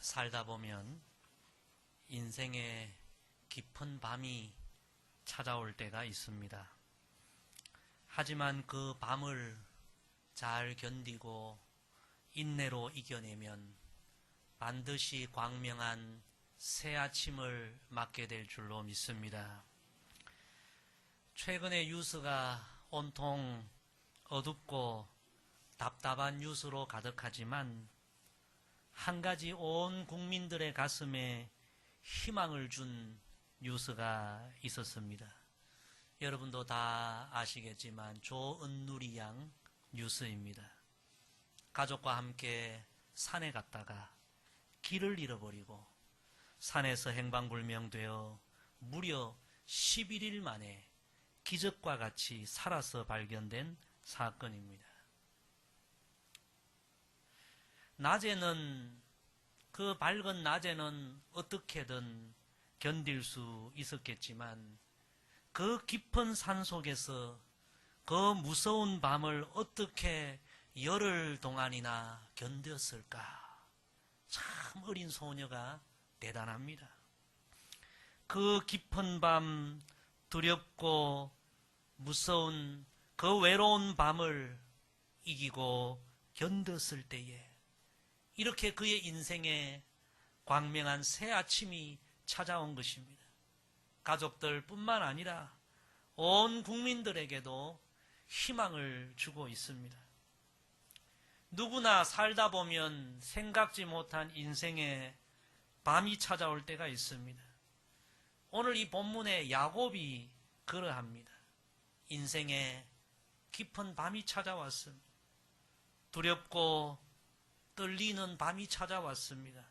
살다 보면 인생의 깊은 밤이 찾아올 때가 있습니다. 하지만 그 밤을 잘 견디고 인내로 이겨내면 반드시 광명한 새 아침을 맞게 될 줄로 믿습니다. 최근의 뉴스가 온통 어둡고 답답한 뉴스로 가득하지만 한 가지 온 국민들의 가슴에 희망을 준 뉴스가 있었습니다. 여러분도 다 아시겠지만 조은누리 양 뉴스입니다. 가족과 함께 산에 갔다가 길을 잃어버리고 산에서 행방불명되어 무려 11일 만에 기적과 같이 살아서 발견된 사건입니다. 낮에는 그 밝은 낮에는 어떻게든 견딜 수 있었겠지만 그 깊은 산 속에서 그 무서운 밤을 어떻게 열흘 동안이나 견뎠을까? 참 어린 소녀가 대단합니다. 그 깊은 밤, 두렵고 무서운 그 외로운 밤을 이기고 견뎠을 때에 이렇게 그의 인생에 광명한 새 아침이 찾아온 것입니다. 가족들뿐만 아니라 온 국민들에게도 희망을 주고 있습니다. 누구나 살다 보면 생각지 못한 인생에 밤이 찾아올 때가 있습니다. 오늘 이 본문에 야곱이 그러합니다. 인생에 깊은 밤이 찾아왔습니다. 두렵고 떨리는 밤이 찾아왔습니다.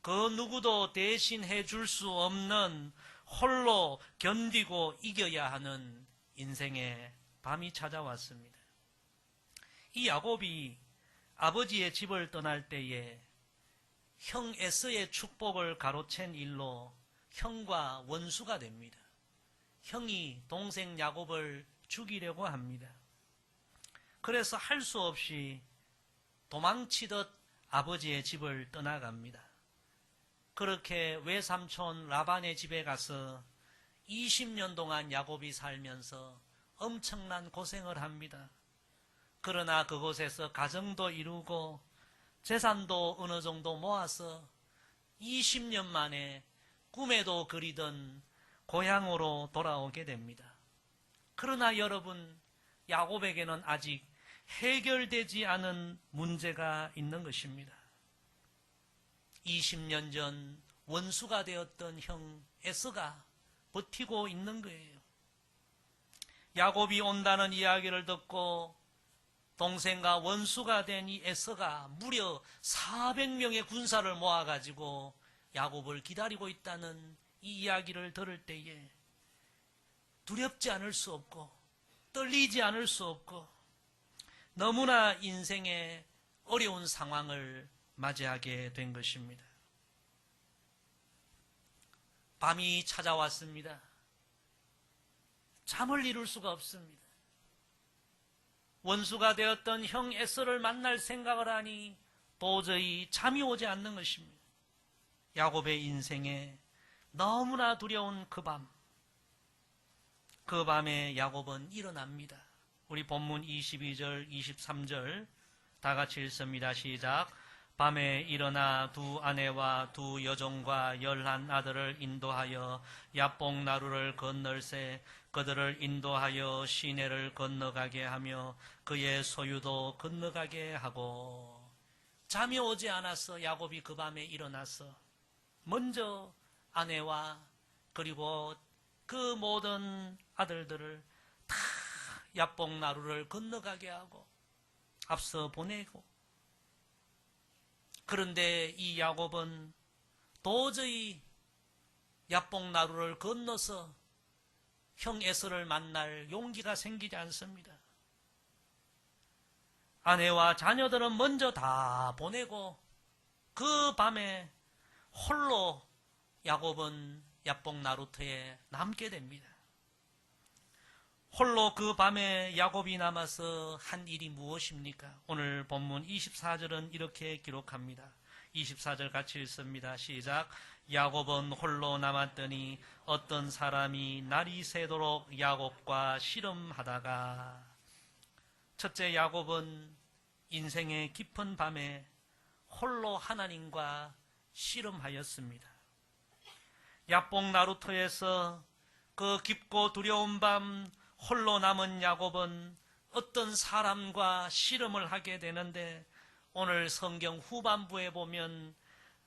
그 누구도 대신해 줄 수 없는 홀로 견디고 이겨야 하는 인생의 밤이 찾아왔습니다. 이 야곱이 아버지의 집을 떠날 때에 형 에서의 축복을 가로챈 일로 형과 원수가 됩니다. 형이 동생 야곱을 죽이려고 합니다. 그래서 할 수 없이 도망치듯 아버지의 집을 떠나갑니다. 그렇게 외삼촌 라반의 집에 가서 20년 동안 야곱이 살면서 엄청난 고생을 합니다. 그러나 그곳에서 가정도 이루고 재산도 어느 정도 모아서 20년 만에 꿈에도 그리던 고향으로 돌아오게 됩니다. 그러나 여러분, 야곱에게는 아직 해결되지 않은 문제가 있는 것입니다. 20년 전 원수가 되었던 형 에서가 버티고 있는 거예요. 야곱이 온다는 이야기를 듣고 동생과 원수가 된 이 에서가 무려 400명의 군사를 모아가지고 야곱을 기다리고 있다는 이 이야기를 들을 때에 두렵지 않을 수 없고 떨리지 않을 수 없고 너무나 인생의 어려운 상황을 맞이하게 된 것입니다. 밤이 찾아왔습니다. 잠을 이룰 수가 없습니다. 원수가 되었던 형 에서를 만날 생각을 하니 도저히 잠이 오지 않는 것입니다. 야곱의 인생에 너무나 두려운 그 밤. 그 밤에 야곱은 일어납니다. 우리 본문 22절, 23절 다 같이 읽습니다. 시작. 밤에 일어나 두 아내와 두 여종과 11 아들을 인도하여 야복 나루를 건널세 그들을 인도하여 시내를 건너가게 하며 그의 소유도 건너가게 하고. 잠이 오지 않아서 야곱이 그 밤에 일어나서 먼저 아내와 그리고 그 모든 아들들을 다 야복 나루를 건너가게 하고 앞서 보내고. 그런데 이 야곱은 도저히 야복 나루를 건너서 형 에서를 만날 용기가 생기지 않습니다. 아내와 자녀들은 먼저 다 보내고 그 밤에 홀로 야곱은 야복 나루터에 남게 됩니다. 홀로 그 밤에 야곱이 남아서 한 일이 무엇입니까? 오늘 본문 24절은 이렇게 기록합니다. 24절 같이 읽습니다. 시작. 야곱은 홀로 남았더니 어떤 사람이 날이 새도록 야곱과 씨름하다가. 첫째, 야곱은 인생의 깊은 밤에 홀로 하나님과 씨름하였습니다. 야뽕 나루토에서 그 깊고 두려운 밤 홀로 남은 야곱은 어떤 사람과 씨름을 하게 되는데, 오늘 성경 후반부에 보면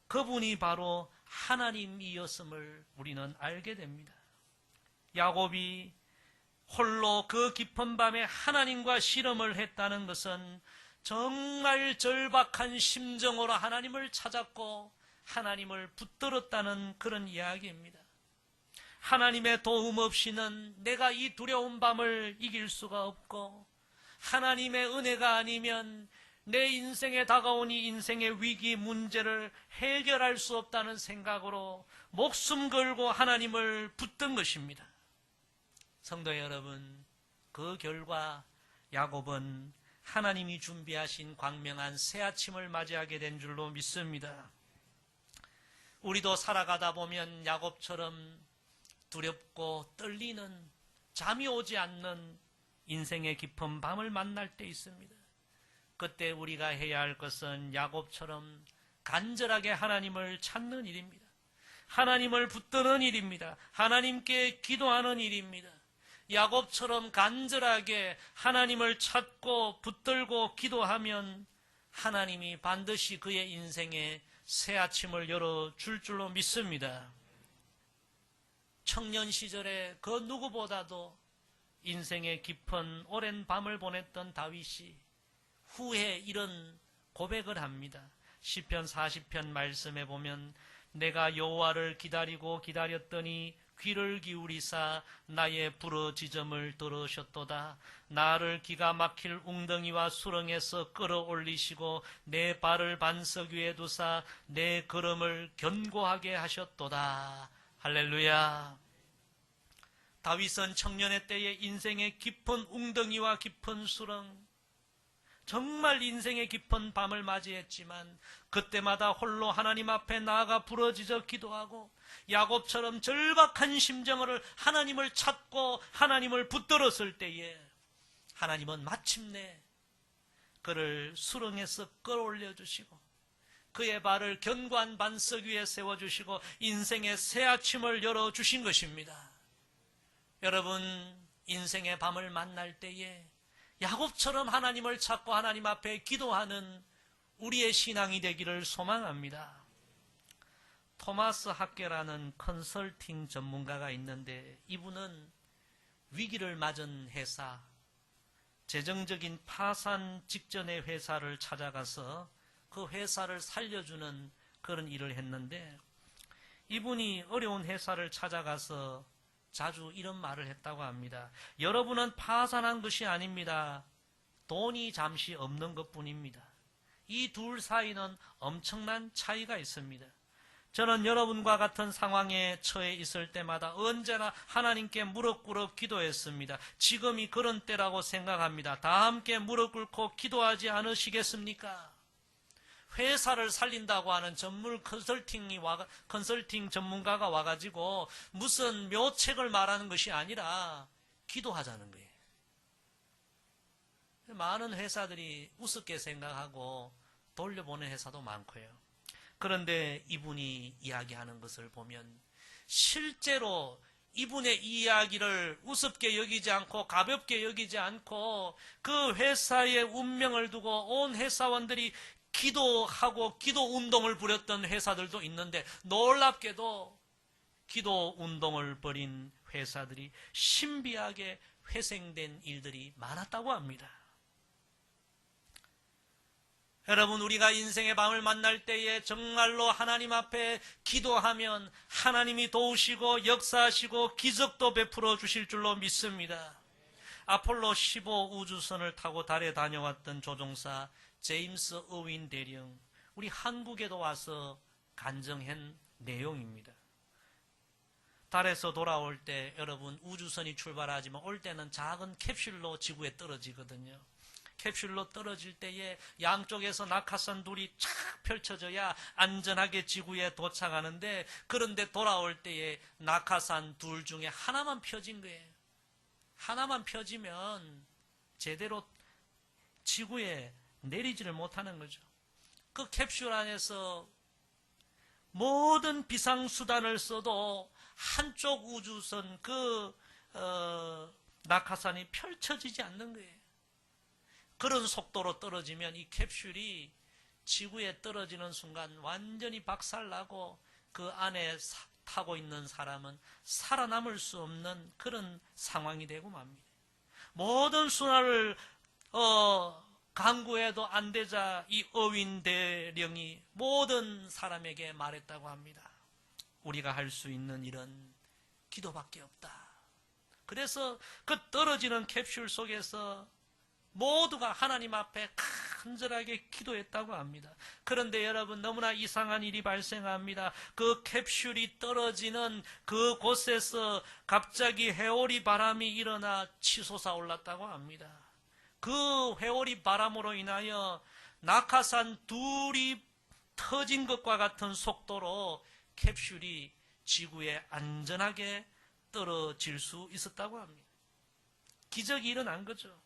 그분이 바로 하나님이었음을 우리는 알게 됩니다. 야곱이 홀로 그 깊은 밤에 하나님과 씨름을 했다는 것은 정말 절박한 심정으로 하나님을 찾았고 하나님을 붙들었다는 그런 이야기입니다. 하나님의 도움 없이는 내가 이 두려운 밤을 이길 수가 없고, 하나님의 은혜가 아니면 내 인생에 다가온 이 인생의 위기 문제를 해결할 수 없다는 생각으로 목숨 걸고 하나님을 붙든 것입니다. 성도 여러분, 그 결과 야곱은 하나님이 준비하신 광명한 새 아침을 맞이하게 된 줄로 믿습니다. 우리도 살아가다 보면 야곱처럼 두렵고 떨리는, 잠이 오지 않는 인생의 깊은 밤을 만날 때 있습니다. 그때 우리가 해야 할 것은 야곱처럼 간절하게 하나님을 찾는 일입니다. 하나님을 붙드는 일입니다. 하나님께 기도하는 일입니다. 야곱처럼 간절하게 하나님을 찾고 붙들고 기도하면 하나님이 반드시 그의 인생에 새 아침을 열어줄 줄로 믿습니다. 청년 시절에 그 누구보다도 인생의 깊은 오랜 밤을 보냈던 다윗이 후에 이런 고백을 합니다. 시편 40편 말씀에 보면 내가 여호와를 기다리고 기다렸더니 귀를 기울이사 나의 부르짖음을 들으셨도다. 나를 기가 막힐 웅덩이와 수렁에서 끌어올리시고 내 발을 반석 위에 두사 내 걸음을 견고하게 하셨도다. 할렐루야. 다윗은 청년의 때에 인생의 깊은 웅덩이와 깊은 수렁, 정말 인생의 깊은 밤을 맞이했지만 그때마다 홀로 하나님 앞에 나아가 부르짖어 기도하고 야곱처럼 절박한 심정으로 하나님을 찾고 하나님을 붙들었을 때에 하나님은 마침내 그를 수렁에서 끌어올려 주시고 그의 발을 견고한 반석 위에 세워주시고 인생의 새 아침을 열어주신 것입니다. 여러분, 인생의 밤을 만날 때에 야곱처럼 하나님을 찾고 하나님 앞에 기도하는 우리의 신앙이 되기를 소망합니다. 토마스 학계라는 컨설팅 전문가가 있는데 이분은 위기를 맞은 회사, 재정적인 파산 직전의 회사를 찾아가서 그 회사를 살려주는 그런 일을 했는데, 이분이 어려운 회사를 찾아가서 자주 이런 말을 했다고 합니다. 여러분은 파산한 것이 아닙니다. 돈이 잠시 없는 것뿐입니다. 이 둘 사이는 엄청난 차이가 있습니다. 저는 여러분과 같은 상황에 처해 있을 때마다 언제나 하나님께 무릎 꿇어 기도했습니다. 지금이 그런 때라고 생각합니다. 다 함께 무릎 꿇고 기도하지 않으시겠습니까? 회사를 살린다고 하는 전문 컨설팅 전문가가 와가지고 무슨 묘책을 말하는 것이 아니라 기도하자는 거예요. 많은 회사들이 우습게 생각하고 돌려보는 회사도 많고요. 그런데 이분이 이야기하는 것을 보면 실제로 이분의 이야기를 우습게 여기지 않고 가볍게 여기지 않고 그 회사의 운명을 두고 온 회사원들이 기도하고 기도 운동을 벌였던 회사들도 있는데, 놀랍게도 기도 운동을 벌인 회사들이 신비하게 회생된 일들이 많았다고 합니다. 여러분, 우리가 인생의 밤을 만날 때에 정말로 하나님 앞에 기도하면 하나님이 도우시고 역사하시고 기적도 베풀어 주실 줄로 믿습니다. 아폴로 15 우주선을 타고 달에 다녀왔던 조종사 제임스 어윈 대령, 우리 한국에도 와서 간증한 내용입니다. 달에서 돌아올 때 여러분, 우주선이 출발하지만 올 때는 작은 캡슐로 지구에 떨어지거든요. 캡슐로 떨어질 때에 양쪽에서 낙하산 둘이 쫙 펼쳐져야 안전하게 지구에 도착하는데, 그런데 돌아올 때에 낙하산 둘 중에 하나만 펴진 거예요. 하나만 펴지면 제대로 지구에 내리지를 못하는 거죠. 그 캡슐 안에서 모든 비상수단을 써도 한쪽 우주선 낙하산이 펼쳐지지 않는 거예요. 그런 속도로 떨어지면 이 캡슐이 지구에 떨어지는 순간 완전히 박살나고 그 안에 타고 있는 사람은 살아남을 수 없는 그런 상황이 되고 맙니다. 모든 순환을 강구해도 안 되자 이 어윈 대령이 모든 사람에게 말했다고 합니다. 우리가 할 수 있는 일은 기도밖에 없다. 그래서 그 떨어지는 캡슐 속에서 모두가 하나님 앞에 간절하게 기도했다고 합니다. 그런데 여러분, 너무나 이상한 일이 발생합니다. 그 캡슐이 떨어지는 그곳에서 갑자기 회오리 바람이 일어나 치솟아 올랐다고 합니다. 그 회오리 바람으로 인하여 낙하산 둘이 터진 것과 같은 속도로 캡슐이 지구에 안전하게 떨어질 수 있었다고 합니다. 기적이 일어난 거죠.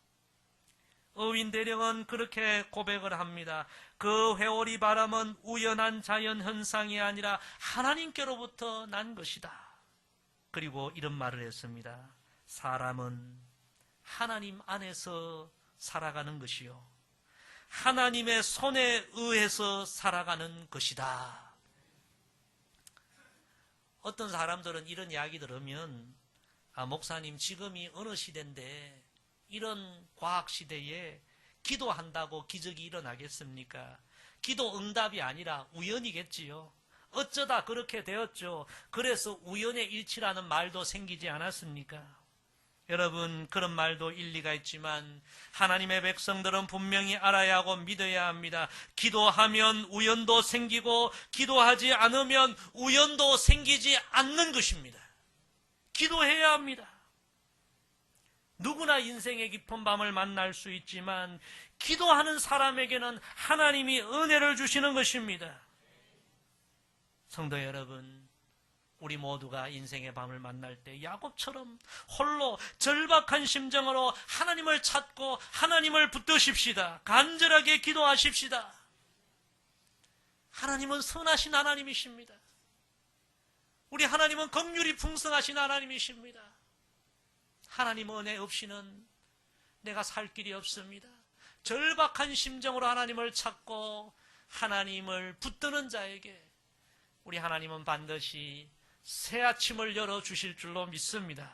어윈 대령은 그렇게 고백을 합니다. 그 회오리 바람은 우연한 자연 현상이 아니라 하나님께로부터 난 것이다. 그리고 이런 말을 했습니다. 사람은 하나님 안에서 살아가는 것이요, 하나님의 손에 의해서 살아가는 것이다. 어떤 사람들은 이런 이야기 들으면, 목사님 지금이 어느 시대인데 이런 과학시대에 기도한다고 기적이 일어나겠습니까? 기도 응답이 아니라 우연이겠지요. 어쩌다 그렇게 되었죠. 그래서 우연의 일치라는 말도 생기지 않았습니까? 여러분, 그런 말도 일리가 있지만 하나님의 백성들은 분명히 알아야 하고 믿어야 합니다. 기도하면 우연도 생기고 기도하지 않으면 우연도 생기지 않는 것입니다. 기도해야 합니다. 누구나 인생의 깊은 밤을 만날 수 있지만 기도하는 사람에게는 하나님이 은혜를 주시는 것입니다. 성도 여러분, 우리 모두가 인생의 밤을 만날 때 야곱처럼 홀로 절박한 심정으로 하나님을 찾고 하나님을 붙드십시다. 간절하게 기도하십시다. 하나님은 선하신 하나님이십니다. 우리 하나님은 긍휼이 풍성하신 하나님이십니다. 하나님 은혜 없이는 내가 살 길이 없습니다. 절박한 심정으로 하나님을 찾고 하나님을 붙드는 자에게 우리 하나님은 반드시 새 아침을 열어주실 줄로 믿습니다.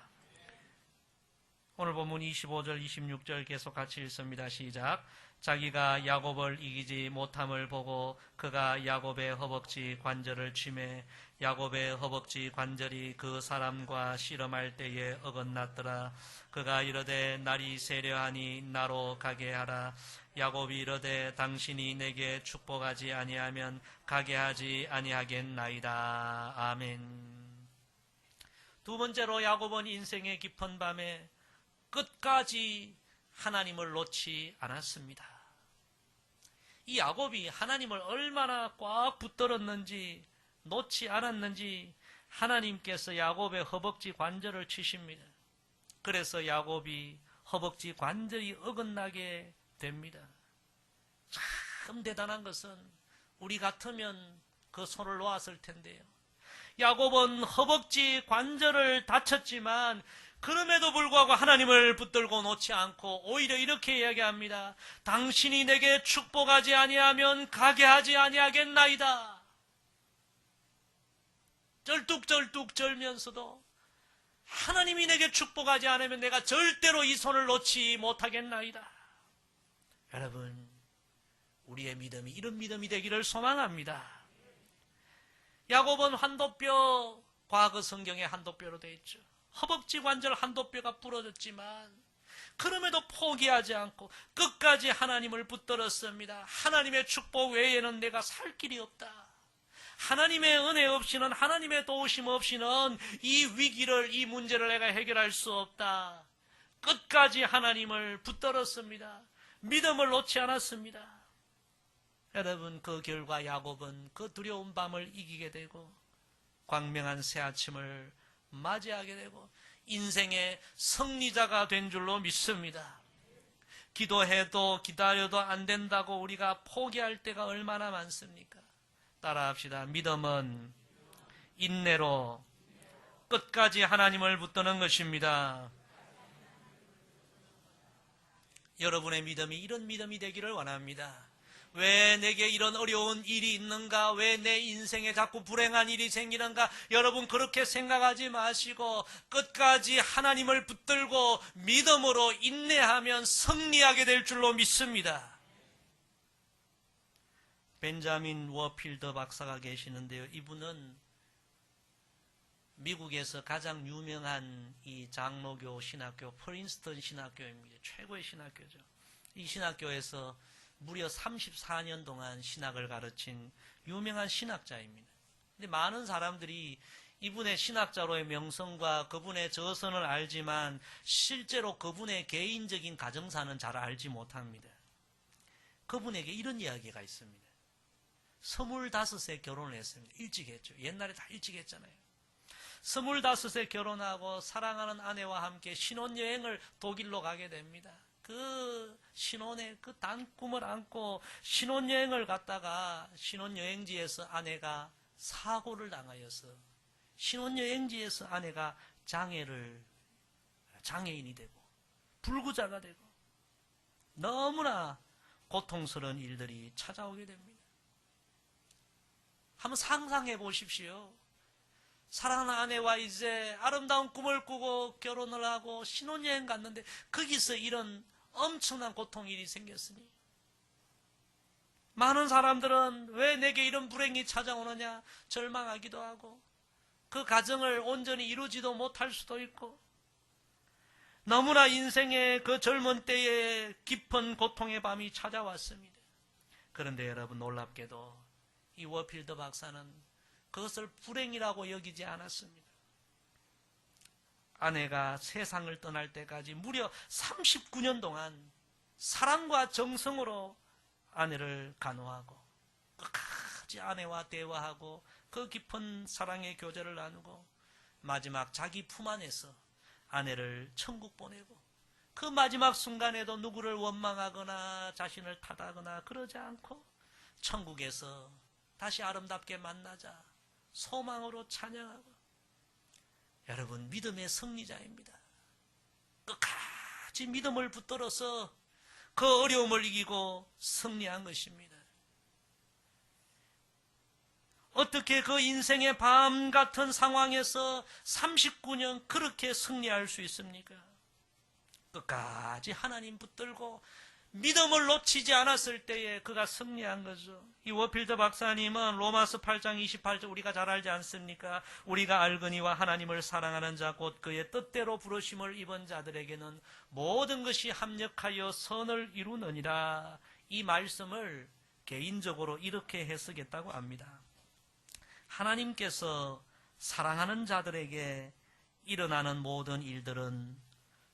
오늘 본문 25절, 26절 계속 같이 읽습니다. 시작. 자기가 야곱을 이기지 못함을 보고 그가 야곱의 허벅지 관절을 치매 야곱의 허벅지 관절이 그 사람과 씨름할 때에 어긋났더라. 그가 이르되 날이 세려하니 나로 가게 하라. 야곱이 이르되 당신이 내게 축복하지 아니하면 가게 하지 아니하겠나이다. 아멘. 두 번째로 야곱은 인생의 깊은 밤에 끝까지 하나님을 놓지 않았습니다. 이 야곱이 하나님을 얼마나 꽉 붙들었는지 놓지 않았는지 하나님께서 야곱의 허벅지 관절을 치십니다. 그래서 야곱이 허벅지 관절이 어긋나게 됩니다. 참 대단한 것은 우리 같으면 그 손을 놓았을 텐데요. 야곱은 허벅지 관절을 다쳤지만 그럼에도 불구하고 하나님을 붙들고 놓지 않고 오히려 이렇게 이야기합니다. 당신이 내게 축복하지 아니하면 가게 하지 아니하겠나이다. 쩔뚝쩔뚝 절면서도 하나님이 내게 축복하지 않으면 내가 절대로 이 손을 놓지 못하겠나이다. 여러분, 우리의 믿음이 이런 믿음이 되기를 소망합니다. 야곱은 환도뼈, 과거 성경에 환도뼈로 되어 있죠. 허벅지 관절 한도뼈가 부러졌지만 그럼에도 포기하지 않고 끝까지 하나님을 붙들었습니다. 하나님의 축복 외에는 내가 살 길이 없다. 하나님의 은혜 없이는, 하나님의 도우심 없이는 이 위기를, 이 문제를 내가 해결할 수 없다. 끝까지 하나님을 붙들었습니다. 믿음을 놓지 않았습니다. 여러분, 그 결과 야곱은 그 두려운 밤을 이기게 되고 광명한 새 아침을 맞이하게 되고 인생의 승리자가 된 줄로 믿습니다. 기도해도 기다려도 안 된다고 우리가 포기할 때가 얼마나 많습니까? 따라합시다. 믿음은 인내로 끝까지 하나님을 붙드는 것입니다. 여러분의 믿음이 이런 믿음이 되기를 원합니다. 왜 내게 이런 어려운 일이 있는가? 왜 내 인생에 자꾸 불행한 일이 생기는가? 여러분 그렇게 생각하지 마시고 끝까지 하나님을 붙들고 믿음으로 인내하면 승리하게 될 줄로 믿습니다. 벤자민 워필더 박사가 계시는데요. 이분은 미국에서 가장 유명한 이 장로교 신학교 프린스턴 신학교입니다. 최고의 신학교죠. 이 신학교에서 무려 34년 동안 신학을 가르친 유명한 신학자입니다. 근데 많은 사람들이 이분의 신학자로의 명성과 그분의 저서는 알지만 실제로 그분의 개인적인 가정사는 잘 알지 못합니다. 그분에게 이런 이야기가 있습니다. 25세 결혼을 했습니다. 일찍 했죠. 옛날에 다 일찍 했잖아요. 25세 결혼하고 사랑하는 아내와 함께 신혼여행을 독일로 가게 됩니다. 그 신혼의 그 단꿈을 안고 신혼여행을 갔다가 신혼여행지에서 아내가 사고를 당하여서 신혼여행지에서 아내가 장애인이 되고 불구자가 되고 너무나 고통스러운 일들이 찾아오게 됩니다. 한번 상상해 보십시오. 사랑하는 아내와 이제 아름다운 꿈을 꾸고 결혼을 하고 신혼여행 갔는데 거기서 이런 엄청난 고통일이 생겼으니 많은 사람들은 왜 내게 이런 불행이 찾아오느냐 절망하기도 하고 그 가정을 온전히 이루지도 못할 수도 있고 너무나 인생의 그 젊은 때에 깊은 고통의 밤이 찾아왔습니다. 그런데 여러분 놀랍게도 이 워필더 박사는 그것을 불행이라고 여기지 않았습니다. 아내가 세상을 떠날 때까지 무려 39년 동안 사랑과 정성으로 아내를 간호하고 끝까지 아내와 대화하고 그 깊은 사랑의 교제를 나누고 마지막 자기 품 안에서 아내를 천국 보내고 그 마지막 순간에도 누구를 원망하거나 자신을 탓하거나 그러지 않고 천국에서 다시 아름답게 만나자 소망으로 찬양하고 여러분 믿음의 승리자입니다. 끝까지 믿음을 붙들어서 그 어려움을 이기고 승리한 것입니다. 어떻게 그 인생의 밤 같은 상황에서 39년 그렇게 승리할 수 있습니까? 끝까지 하나님 붙들고 믿음을 놓치지 않았을 때에 그가 승리한 거죠. 이 워필더 박사님은 로마서 8장 28절 우리가 잘 알지 않습니까? 우리가 알거니와 하나님을 사랑하는 자 곧 그의 뜻대로 부르심을 입은 자들에게는 모든 것이 합력하여 선을 이루느니라. 이 말씀을 개인적으로 이렇게 해석했다고 합니다. 하나님께서 사랑하는 자들에게 일어나는 모든 일들은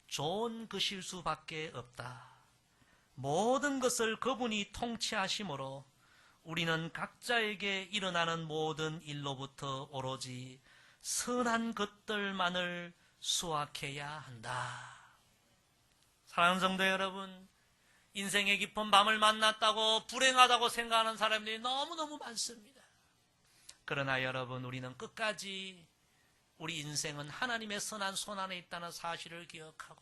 좋은 것일 수밖에 없다. 모든 것을 그분이 통치하심으로 우리는 각자에게 일어나는 모든 일로부터 오로지 선한 것들만을 수확해야 한다. 사랑하는 성도 여러분, 인생의 깊은 밤을 만났다고 불행하다고 생각하는 사람들이 너무너무 많습니다. 그러나 여러분, 우리는 끝까지 우리 인생은 하나님의 선한 손 안에 있다는 사실을 기억하고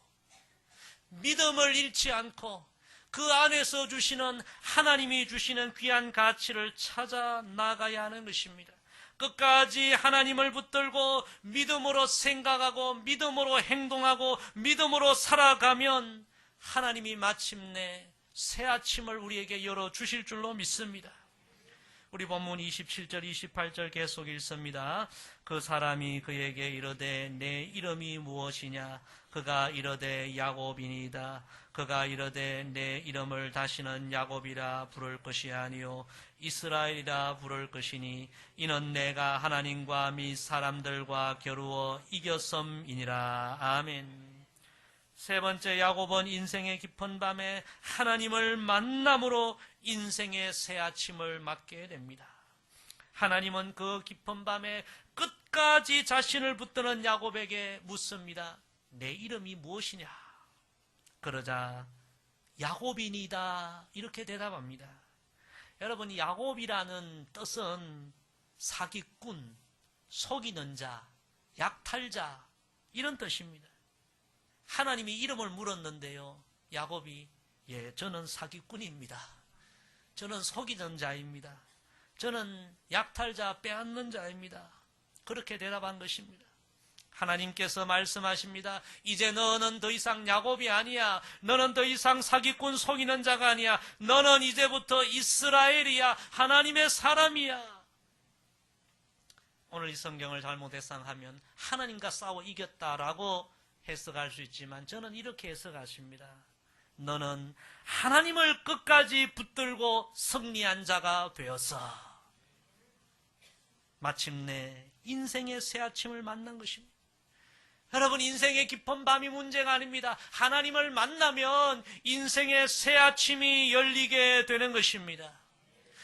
믿음을 잃지 않고 그 안에서 주시는 하나님이 주시는 귀한 가치를 찾아 나가야 하는 것입니다. 끝까지 하나님을 붙들고 믿음으로 생각하고 믿음으로 행동하고 믿음으로 살아가면 하나님이 마침내 새 아침을 우리에게 열어주실 줄로 믿습니다. 우리 본문 27절 28절 계속 읽습니다. 그 사람이 그에게 이르되 내 이름이 무엇이냐? 그가 이르되 야곱이니이다. 그가 이르되 내 이름을 다시는 야곱이라 부를 것이 아니요 이스라엘이라 부를 것이니 이는 내가 하나님과 및 사람들과 겨루어 이겼음이니라. 아멘. 세 번째, 야곱은 인생의 깊은 밤에 하나님을 만남으로 인생의 새 아침을 맞게 됩니다. 하나님은 그 깊은 밤에 끝까지 자신을 붙드는 야곱에게 묻습니다. 내 이름이 무엇이냐? 그러자 야곱이니다 이렇게 대답합니다. 여러분, 야곱이라는 뜻은 사기꾼, 속이는 자, 약탈자 이런 뜻입니다. 하나님이 이름을 물었는데요, 야곱이 저는 사기꾼입니다. 저는 속이는 자입니다. 저는 약탈자, 빼앗는 자입니다. 그렇게 대답한 것입니다. 하나님께서 말씀하십니다. 이제 너는 더 이상 야곱이 아니야. 너는 더 이상 사기꾼, 속이는 자가 아니야. 너는 이제부터 이스라엘이야. 하나님의 사람이야. 오늘 이 성경을 잘못 해석하면 하나님과 싸워 이겼다라고 해석할 수 있지만 저는 이렇게 해석하십니다. 너는 하나님을 끝까지 붙들고 승리한 자가 되었어. 마침내 인생의 새 아침을 만난 것입니다. 여러분, 인생의 깊은 밤이 문제가 아닙니다. 하나님을 만나면 인생의 새 아침이 열리게 되는 것입니다.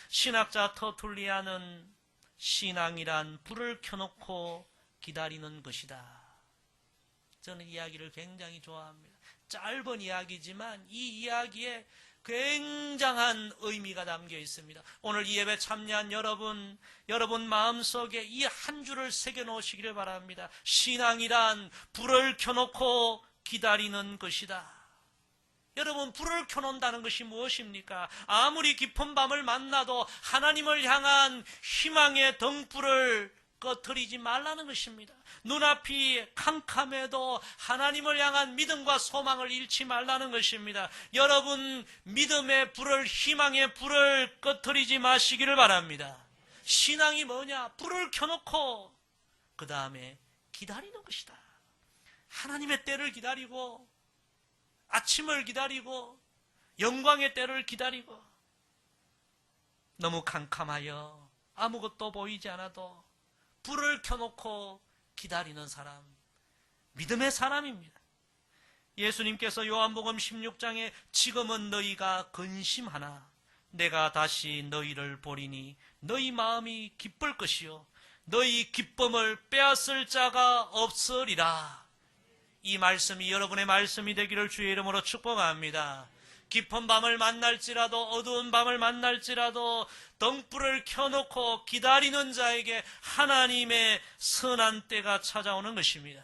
신학자 터툴리아는 신앙이란 불을 켜놓고 기다리는 것이다. 저는 이 이야기를 굉장히 좋아합니다. 짧은 이야기지만 이 이야기에 굉장한 의미가 담겨 있습니다. 오늘 이 예배 참여한 여러분 마음속에 이 한 줄을 새겨 놓으시기를 바랍니다. 신앙이란 불을 켜놓고 기다리는 것이다. 여러분, 불을 켜놓는다는 것이 무엇입니까? 아무리 깊은 밤을 만나도 하나님을 향한 희망의 등불을 꺼트리지 말라는 것입니다. 눈앞이 캄캄해도 하나님을 향한 믿음과 소망을 잃지 말라는 것입니다. 여러분, 믿음의 불을, 희망의 불을 꺼트리지 마시기를 바랍니다. 신앙이 뭐냐? 불을 켜놓고 그 다음에 기다리는 것이다. 하나님의 때를 기다리고 아침을 기다리고 영광의 때를 기다리고, 너무 캄캄하여 아무것도 보이지 않아도 불을 켜놓고 기다리는 사람, 믿음의 사람입니다. 예수님께서 요한복음 16장에 지금은 너희가 근심하나 내가 다시 너희를 보리니 너희 마음이 기쁠 것이요 너희 기쁨을 빼앗을 자가 없으리라. 이 말씀이 여러분의 말씀이 되기를 주의 이름으로 축복합니다. 깊은 밤을 만날지라도 어두운 밤을 만날지라도 등불을 켜놓고 기다리는 자에게 하나님의 선한 때가 찾아오는 것입니다.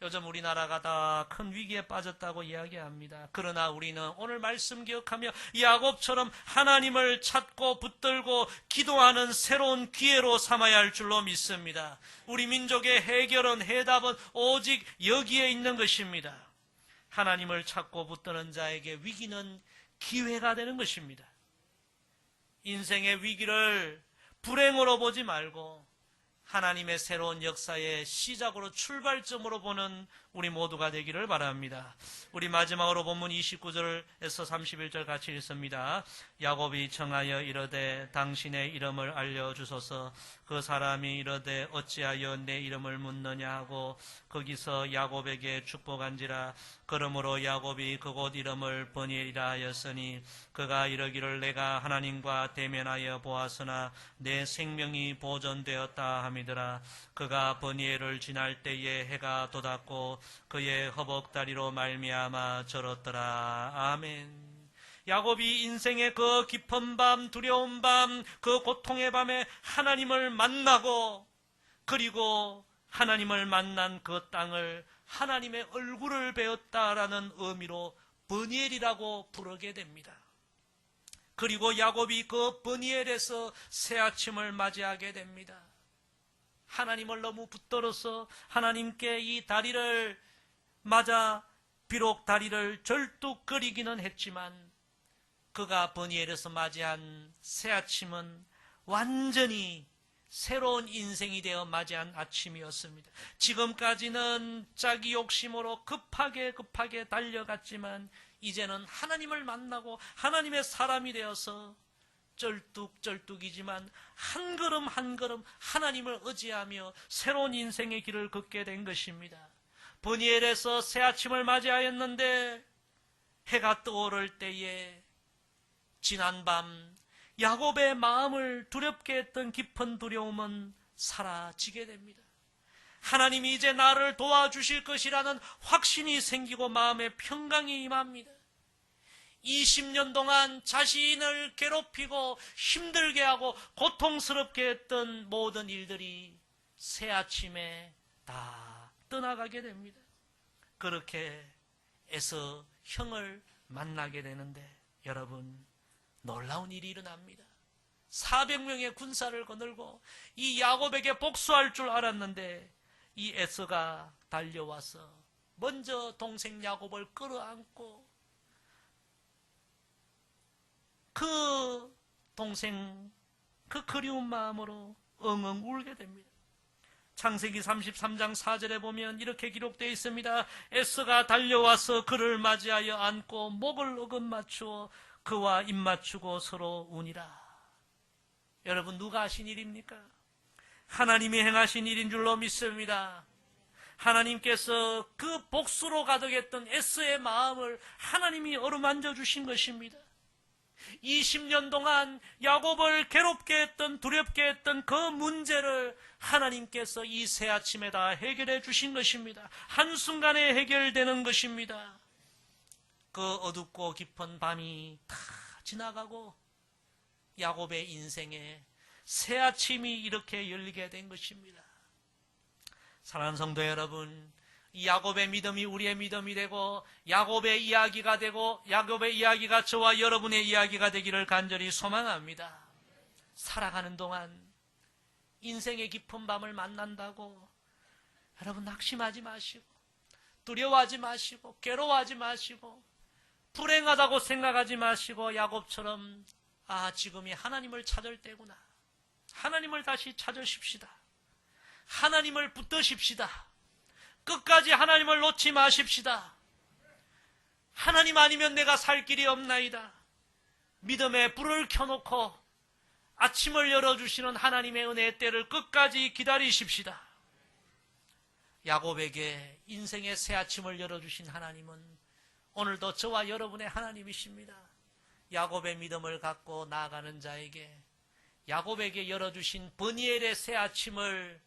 요즘 우리나라가 다 큰 위기에 빠졌다고 이야기합니다. 그러나 우리는 오늘 말씀 기억하며 야곱처럼 하나님을 찾고 붙들고 기도하는 새로운 기회로 삼아야 할 줄로 믿습니다. 우리 민족의 해결은, 해답은 오직 여기에 있는 것입니다. 하나님을 찾고 붙드는 자에게 위기는 기회가 되는 것입니다. 인생의 위기를 불행으로 보지 말고 하나님의 새로운 역사의 시작으로, 출발점으로 보는 우리 모두가 되기를 바랍니다. 우리 마지막으로 본문 29절에서 31절 같이 읽습니다. 야곱이 청하여 이르되 당신의 이름을 알려주소서. 그 사람이 이르되 어찌하여 내 이름을 묻느냐 하고 거기서 야곱에게 축복한지라. 그러므로 야곱이 그곳 이름을 버니엘이라 하였으니 그가 이르기를 내가 하나님과 대면하여 보았으나 내 생명이 보존되었다 함이더라. 그가 버니엘을 지날 때에 해가 돋았고 그의 허벅다리로 말미암아 절었더라. 아멘. 야곱이 인생의 그 깊은 밤, 두려운 밤, 그 고통의 밤에 하나님을 만나고, 그리고 하나님을 만난 그 땅을 하나님의 얼굴을 배웠다라는 의미로 버니엘이라고 부르게 됩니다. 그리고 야곱이 그 버니엘에서 새 아침을 맞이하게 됩니다. 하나님을 너무 붙들어서 하나님께 이 다리를 맞아 비록 다리를 절뚝거리기는 했지만 그가 버니엘에서 맞이한 새 아침은 완전히 새로운 인생이 되어 맞이한 아침이었습니다. 지금까지는 자기 욕심으로 급하게 달려갔지만 이제는 하나님을 만나고 하나님의 사람이 되어서 쩔뚝쩔뚝이지만 한 걸음 한 걸음 하나님을 의지하며 새로운 인생의 길을 걷게 된 것입니다. 버니엘에서 새 아침을 맞이하였는데 해가 떠오를 때에 지난밤 야곱의 마음을 두렵게 했던 깊은 두려움은 사라지게 됩니다. 하나님이 이제 나를 도와주실 것이라는 확신이 생기고 마음의 평강이 임합니다. 20년 동안 자신을 괴롭히고 힘들게 하고 고통스럽게 했던 모든 일들이 새 아침에 다 떠나가게 됩니다. 그렇게 에서 형을 만나게 되는데 여러분, 놀라운 일이 일어납니다. 400명의 군사를 거느리고 이 야곱에게 복수할 줄 알았는데 이 에서가 달려와서 먼저 동생 야곱을 끌어안고 그 동생 그 그리운 마음으로 엉엉 울게 됩니다. 창세기 33장 4절에 보면 이렇게 기록되어 있습니다. 에서가 달려와서 그를 맞이하여 안고 목을 어금 맞추어 그와 입 맞추고 서로 우니라. 여러분, 누가 하신 일입니까? 하나님이 행하신 일인 줄로 믿습니다. 하나님께서 그 복수로 가득했던 에서의 마음을 하나님이 어루만져 주신 것입니다. 20년 동안 야곱을 괴롭게 했던, 두렵게 했던 그 문제를 하나님께서 이 새 아침에 다 해결해 주신 것입니다. 한순간에 해결되는 것입니다. 그 어둡고 깊은 밤이 다 지나가고 야곱의 인생에 새 아침이 이렇게 열리게 된 것입니다. 사랑하는 성도 여러분, 이 야곱의 믿음이 우리의 믿음이 되고 야곱의 이야기가 되고 야곱의 이야기가 저와 여러분의 이야기가 되기를 간절히 소망합니다. 살아가는 동안 인생의 깊은 밤을 만난다고 여러분 낙심하지 마시고 두려워하지 마시고 괴로워하지 마시고 불행하다고 생각하지 마시고 야곱처럼 지금이 하나님을 찾을 때구나. 하나님을 다시 찾으십시다. 하나님을 붙드십시다. 끝까지 하나님을 놓지 마십시다. 하나님 아니면 내가 살 길이 없나이다. 믿음의 불을 켜놓고 아침을 열어주시는 하나님의 은혜의 때를 끝까지 기다리십시다. 야곱에게 인생의 새 아침을 열어주신 하나님은 오늘도 저와 여러분의 하나님이십니다. 야곱의 믿음을 갖고 나아가는 자에게 야곱에게 열어주신 버니엘의 새 아침을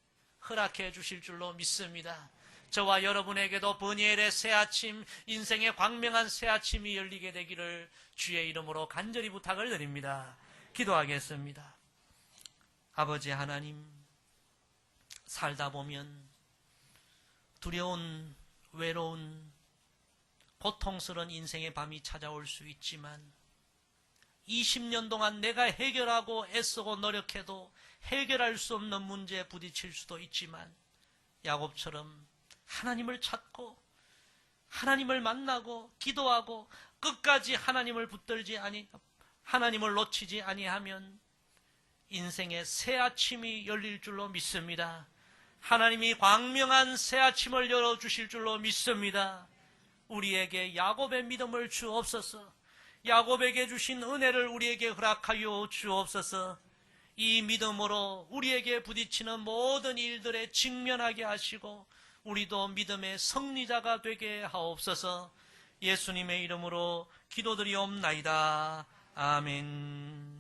허락해 주실 줄로 믿습니다. 저와 여러분에게도 버니엘의 새 아침, 인생의 광명한 새 아침이 열리게 되기를 주의 이름으로 간절히 부탁을 드립니다. 기도하겠습니다. 아버지 하나님, 살다 보면 두려운, 외로운, 고통스러운 인생의 밤이 찾아올 수 있지만 20년 동안 내가 해결하고 애쓰고 노력해도 해결할 수 없는 문제에 부딪힐 수도 있지만 야곱처럼 하나님을 찾고 하나님을 만나고 기도하고 끝까지 하나님을 붙들지 아니 하나님을 놓치지 아니하면 인생의 새 아침이 열릴 줄로 믿습니다. 하나님이 광명한 새 아침을 열어주실 줄로 믿습니다. 우리에게 야곱의 믿음을 주옵소서. 야곱에게 주신 은혜를 우리에게 허락하여 주옵소서. 이 믿음으로 우리에게 부딪히는 모든 일들에 직면하게 하시고 우리도 믿음의 승리자가 되게 하옵소서. 예수님의 이름으로 기도드리옵나이다. 아멘.